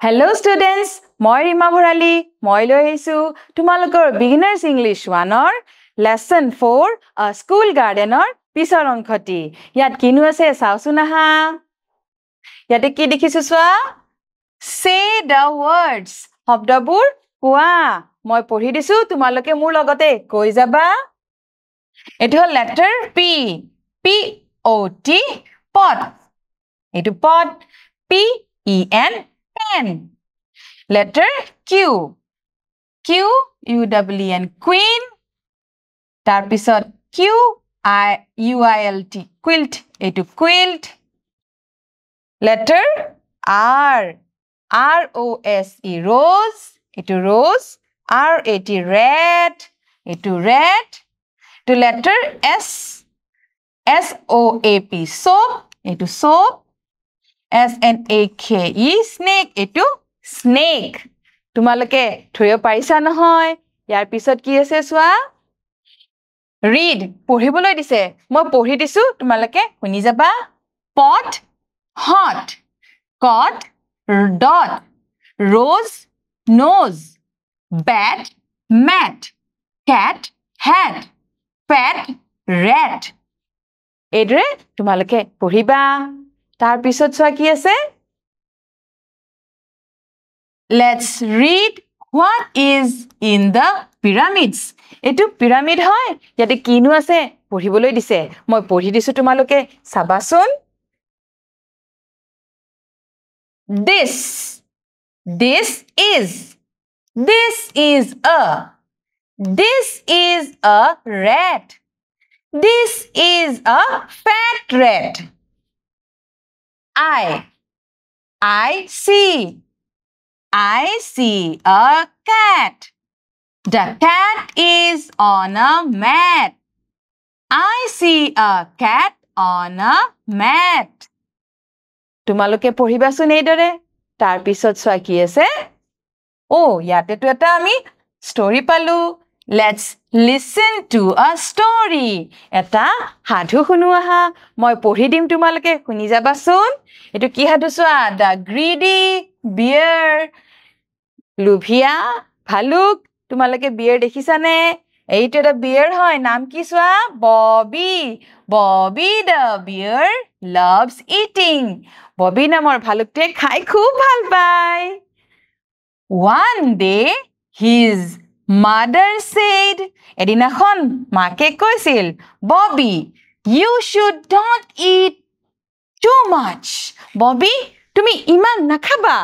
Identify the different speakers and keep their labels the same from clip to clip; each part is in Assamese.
Speaker 1: Hello students, মই ৰিমা ভৰালী, মই লৈ আহিছো তোমালোকৰ Beginners English 1ৰ lesson 4 A School Gardenৰ পিছৰ অংশটি। ইয়াত কিনো আছে চাওচোন আহা। ইয়াতে কি দেখিছো চোৱা? Say the words. শব্দবোৰ কোৱা। মই পঢ়ি দিছো তোমালোকে মোৰ লগতে কৈ যাবা। এটো হ'ল letter P. P O T pot. এটো pot. P E N pen. Letter Q. Q U W N queen. Tarpisot Q I U I L T quilt. Etu quilt. Letter R. R O S E rose. Etu rose. R A T red. Etu red. To letter S. S O A P soap. Etu soap. S N A K E snake. Etu snake. তোমালোকে ধৰিব পাৰিছা নহয়? ইয়াৰ পিছত কি আছে চোৱা? Read. পঢ়িবলৈ দিছে। মই পঢ়ি দিছো তোমালোকে শুনি যাবা। Pot, hot. Cot, dot. Rose, nose. Bat, mat. Cat, hat. Pet, rat. এইদৰে তোমালোকে পঢ়িবা। তাৰ পিছত চোৱা কি আছে? Let's read what is in the pyramids. এটো পিৰামিড হয়। ইয়াতে কিনো আছে পঢ়িবলৈ দিছে। মই পঢ়ি দিছো তোমালোকে চাবাচোন। This is a rat. This is a fat rat. I see a cat. The cat is on a mat. I see a cat on a mat. তোমালোকে পঢ়িবাচোন এইদৰে। তাৰ পিছত চোৱা কি আছে? ইয়াতেতো এটা আমি story পালো। Let's listen to a story. এটা সাধু শুনো আহা। মই পঢ়ি দিম তোমালোকে শুনি যাবাচোন। এটো কি সাধু চোৱা? The greedy bear. লুভিয়া ভালুক। তোমালোকে bear দেখিছানে? এইটো এটা bear হয়। নাম কি চোৱা? Bobby. Bobby the bear loves eating. Bobby নামৰ ভালুকটোৱে খাই খুব ভাল পায়। One day his mother said, এদিনাখন মাকে কৈছিল, Bobby, you should not eat too much. Bobby, তুমি ইমান নাখাবা।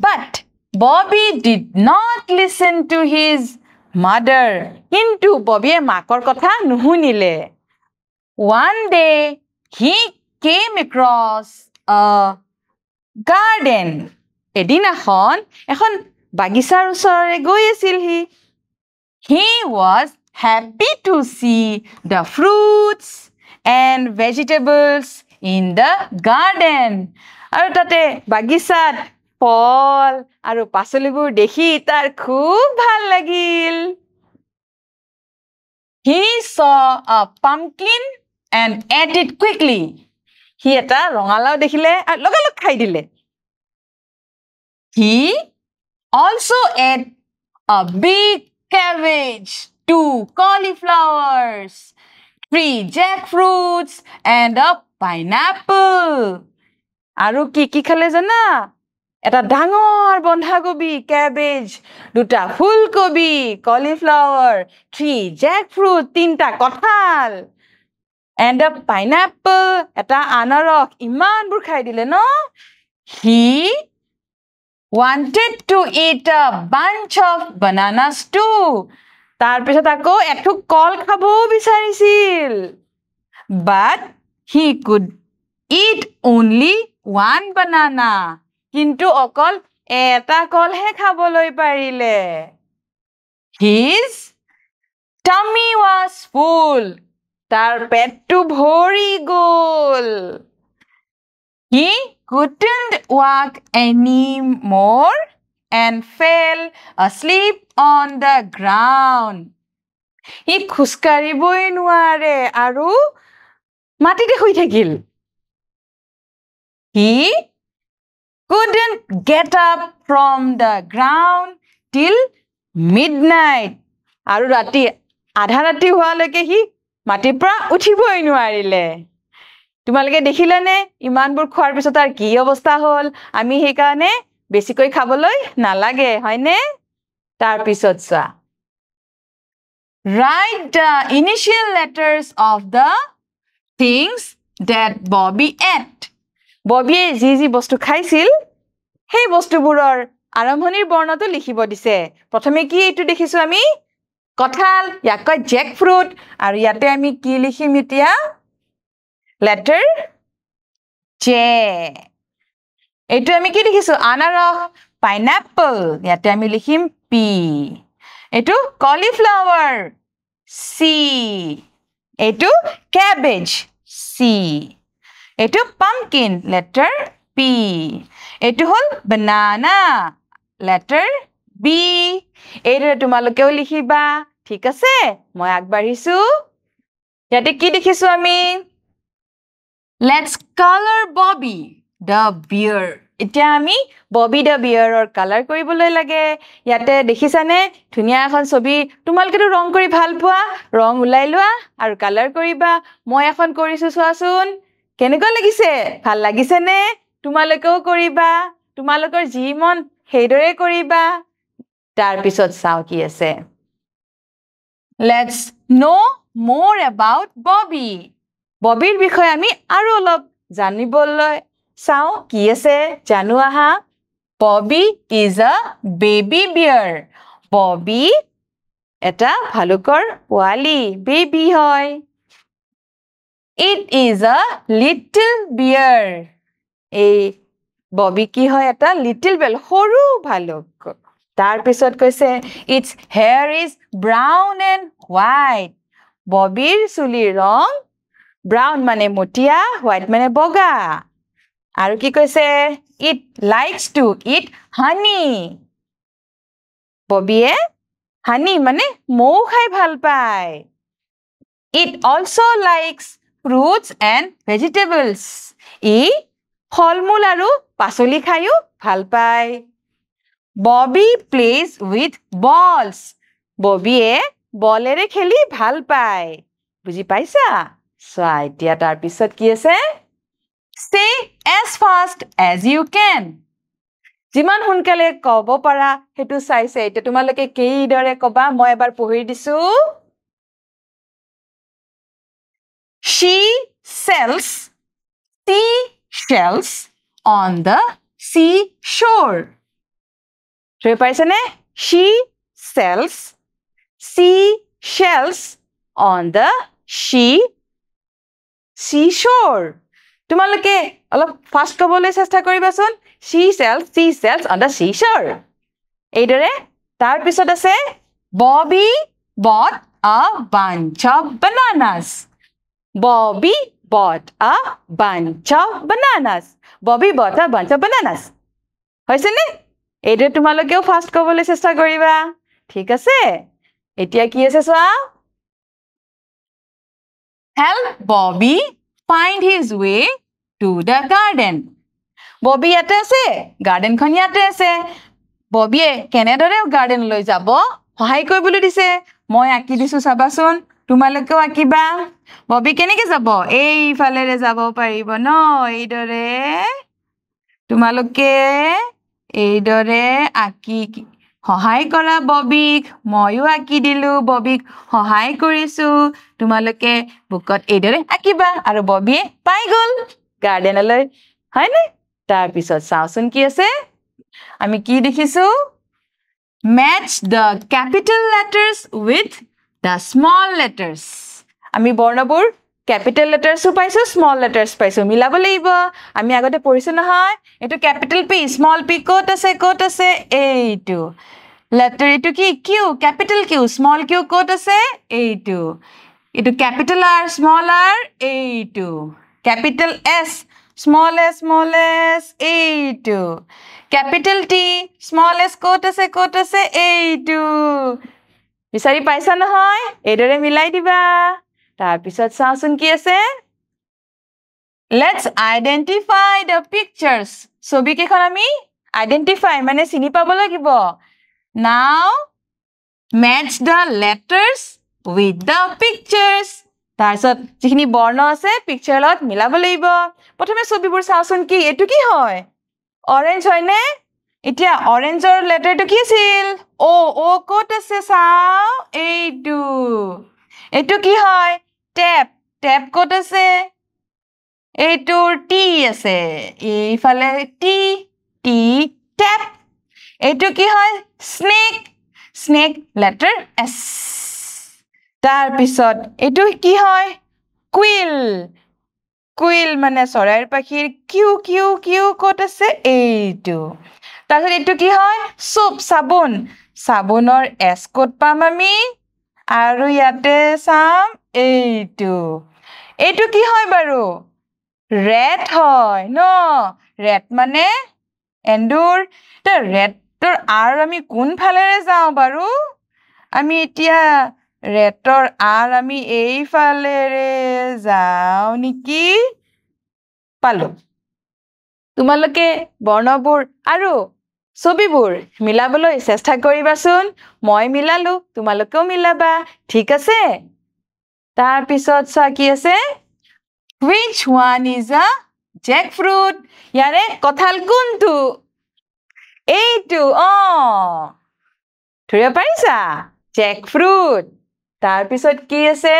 Speaker 1: But Bobby did not listen to his mother. কিন্তু ববিয়ে মাকৰ কথা নুশুনিলে। One day he came across a garden. এদিনাখন এখন বাগিচাৰ ওচৰৰে গৈ আছিল সি। He was happy to see the fruits and vegetables in the garden. আৰু তাতে বাগিচাত ফল আৰু পাচলিবোৰ দেখি তাৰ খুব ভাল লাগিল। He saw a pumpkin and ate it quickly. সি এটা ৰঙালাও দেখিলে আৰু লগালগ খাই দিলে। He also ate a big cabbage, 2 cauliflowers, 3 jackfruits, and a pineapple. আৰু কি খালে জানা? এটা ডাঙৰ বন্ধাকবি, cabbage, 2টা ফুলকবি, cauliflower, 3 jackfruit, 3টা কঁঠাল, and a pineapple, এটা আনাৰস। ইমানবোৰ খাই দিলে ন? He wanted to eat a bunch of bananas too. তাৰ পিছত আকৌ এঠুক কল খাবও বিচাৰিছিল। But he could eat only 1 banana. কিন্তু অকল এটা কলহে খাবলৈ পাৰিলে। His tummy was full. তাৰ পেটটো ভৰি গ'ল। He couldn't walk anymore and fell asleep on the ground. He খোজকাঢ়িবই নোৱাৰে আৰু মাটিতে শুই থাকিল। He couldn't get up from the ground till midnight. আৰু ৰাতি আধা ৰাতি হোৱালৈকে সি মাটিৰ পৰা উঠিবই নোৱাৰিলে তোমালোকে দেখিলানে ইমানবোৰ খোৱাৰ পিছত আৰু কি অৱস্থা হ'ল আমি সেই কাৰণে বেছিকৈ খাবলৈ নালাগে হয়নে তাৰ পিছত চোৱা Write the initial letters of the things that Bobby ate. Bobby যি বস্তু খাইছিল সেই বস্তুবোৰৰ আৰম্ভণিৰ বৰ্ণটো লিখিব দিছে প্ৰথমে কি এটো দেখিছো আমি কঁঠাল ইয়াক কয় জ্যাক ফ্ৰুট আৰু ইয়াতে আমি কি লিখিম এতিয়া letter J এটো আমি কি দেখিছো আনাৰস পাইনাপল ইয়াতে আমি লিখিম P এটো cauliflower C এটো cabbage C এটো pumpkin letter P এটো হল banana letter B এটো তোমালোকেও লিখিবা ঠিক আছে মই আগবাঢ়িছো ইয়াতে কি দেখিছো আমি Let's color Bobby the bear এতিয়া আমি Bobby the bear or color কৰিবলৈ লাগে ইয়াতে দেখিছানে ধুনিয়া এখন ছবি তোমালোকেটো ৰং কৰি ভাল পোৱা ৰং উলাই লোৱা আৰু color কৰিবা মই এখন কৰিছো চোৱাচোন কেনেকৈ লাগিছে ভাল লাগিছে নে তোমালোকেও কৰিবা তোমালোকৰ যি মন হেইদৰে কৰিবা তাৰ পিছত চাও কি আছে Let's know more about Bobby Bobbyৰ বিষয়ে আমি আৰু অলপ জানিবলৈ চাও কি আছে জানো আহা Bobby is a baby bear Bobby এটা ভালুকৰ পোৱালি baby হয় It is a little bear এই Bobby কি হয় এটা little bear সৰু ভালুক তাৰ পিছত কৈছে its hair is brown and white Bobbyৰ চুলিৰ ৰং brown মানে মটিয়া white মানে বগা আৰু কি কৈছে it likes to eat honey Bobby honey মানে মৌ খাই ভাল পায় It also likes fruits and vegetables ই ফলমূল আৰু পাচলি খায়ো ভাল পায় Bobby plays with balls Bobby বলেৰে খেলি ভাল পায় বুজি পাইছা সো এতিয়া তাৰ পিছত কি আছে Say as fast as you can যিমান হুনকালে কব পাৰা হেতু চাইছে এটা তোমালোকে কেই দৰে কবা মই এবাৰ পঢ়ি দিছো She sells seashells on the seashore Try paisane she sells seashells on the seashore তোমালোকে অলপ ফাস্ট কবলৈ চেষ্টা কৰিবাচোন she sells on the seashore এইদৰে তাৰ পিছত আছে Bobby bought a bunch of bananas Bobby bought a bunch of bananas Bobby bought a bunch of bananas হৈছে নে এইদৰে তোমালোকেও ফাস্ট কবলৈ চেষ্টা কৰিবা ঠিক আছে এতিয়া কি আছে চোৱা Help Bobby find his way to the garden. Bobby ইয়াতে আছে garden খন ইয়াতে আছে Bobby কেনেদৰে garden লৈ যাব সহায় কৰিবলৈ দিছে মই আকি দিছো চাবাচোন তোমালোকেও আকিবা Bobby কেনেকৈ যাব এই ফালেৰে যাব পাৰিব ন এইদৰে তোমালোকে এইদৰে আকি সহায় কৰা Bobbyক ময়ো আকি দিলো Bobbyক সহায় কৰিছো তোমালোকে বুকত এইদৰে আকিবা আৰু Bobby পাই গল গাৰ্ডেনলৈ হয়নে তাৰ পিছত চাওচোন কি আছে আমি কি দেখিছো match the capital letters with the small letters আমি বৰ্ণবোৰ capital letters পাইছো small letters পাইছো মিলাব লাগিব আমি আগতে পঢ়িছো নহয় এটো capital P small p quote আছে এইটো letter এটো কি q capital q small q quote আছে এইটো এটো capital R small r এইটো capital S small s এইটো capital T small s quote আছে এইটো বিচাৰি পাইছা নহয় এইদৰে মিলাই দিবা তাৰ পিছত চাওচোন কি আছে Let's identify the pictures. ছবি কেইখন আমি identify মানে চিনি পাব লাগিব. Now match the letters with the pictures. তাৰপিছত যিখিনি বৰ্ণ আছে পিকচাৰৰ লগত মিলাব লাগিব. প্ৰথমে ছবিবোৰ চাওচোন কি এটো কি হয়? অৰেঞ্জ হয়নে? এতিয়া অৰেঞ্জৰ লেটাৰটো কি আছিল? ও ক'ত আছে চাও? এইটো. এটো কি হয়? টেপ. টেপ ক'ত আছে? এইটোৰ টি আছে. এইফালে টি টেপ. এইটো কি হয়? স্নেক. Snack letter S. তাৰপিছত এইটো কি হয়? কুইল. কুইল মানে চৰাইৰ পাখিৰ কিউ ক'ত আছে? এইটো. তাৰপিছত এইটো কি হয়? সোপ সাবুন. সাবুনৰ এছ ক'ত পাম আমি? আৰু ইয়াতে চাম এইটো. এইটো কি হয় বাৰু? ৰেট হয় ন? ৰেট মানে এন্দুৰ. তে ৰেটৰ আৰ আমি কোন ফালেৰে যাওঁ বাৰু? আমি এতিয়া ৰেটৰ আৰ আমি এইফালেৰে যাওঁ নেকি? পালো. তোমালোকে বৰ্ণবোৰ আৰু ছবিবোৰ মিলাবলৈ চেষ্টা কৰিবাচোন. মই মিলালো, তোমালোকেও মিলাবা. ঠিক আছে? তাৰপিছত চোৱা কি আছে? Which one is a jackfruit? ইয়াৰে কঁঠাল কোনটো? এইটো. ধৰিব পাৰিছা? Jackfruit. তাৰপিছত কি আছে?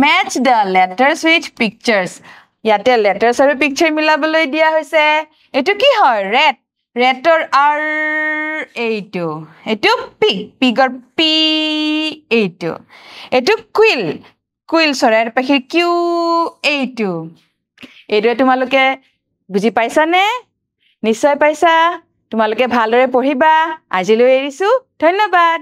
Speaker 1: Match the letters with pictures. ইয়াতে letters আৰু picture মিলাবলৈ দিয়া হৈছে. এইটো কি হয়? red. Redৰ R এইটো. এইটো pig. Pigৰ P এইটো. এইটো quill. Quill চৰাইৰ পাখিৰ Q এইটো. এইটোৱে তোমালোকে বুজি পাইছানে? নিশ্চয় পাইছা। তোমালোকে ভালদৰে পঢ়িবা। আজিলৈ এৰিছো। ধন্যবাদ।